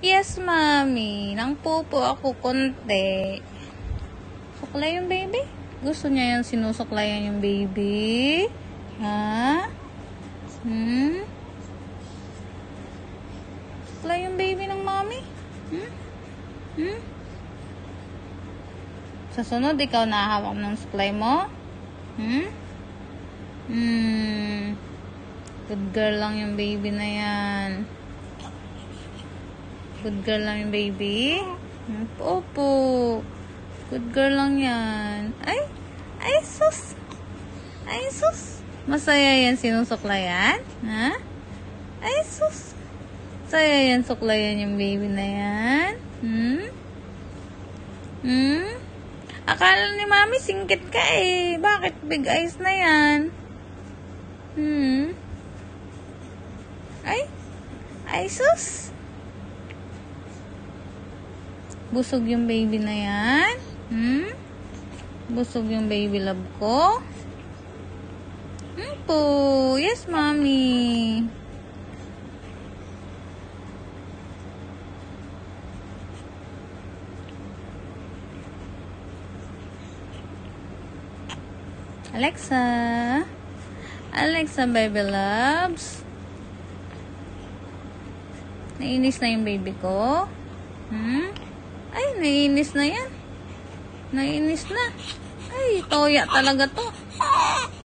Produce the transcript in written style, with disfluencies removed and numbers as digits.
Yes, mami. Nang pupo ako konti. Suklay yung baby? Gusto niya yan sinusuklayan yung baby? Ha? Suklay yung baby ng mami? Sa sunod, ikaw nahahawak ng suklay mo? Good girl lang yung baby na yan. Good girl lang yung baby. Opo. Good girl lang yan. Ay sus. Ay sus. Masaya yan sinusuklayan? Ha? Ay sus. Masaya yan suklayan yung baby na yan? Akala ni mami singkit ka eh. Bakit big eyes na yan? Ay sus. Busog yung baby na yan? Busog yung baby love ko? Po. Yes, mommy. Alexa. Alexa, baby loves. Nainis na yung baby ko? Ay, nainis na yan. Nainis na. Ay, toya talaga to.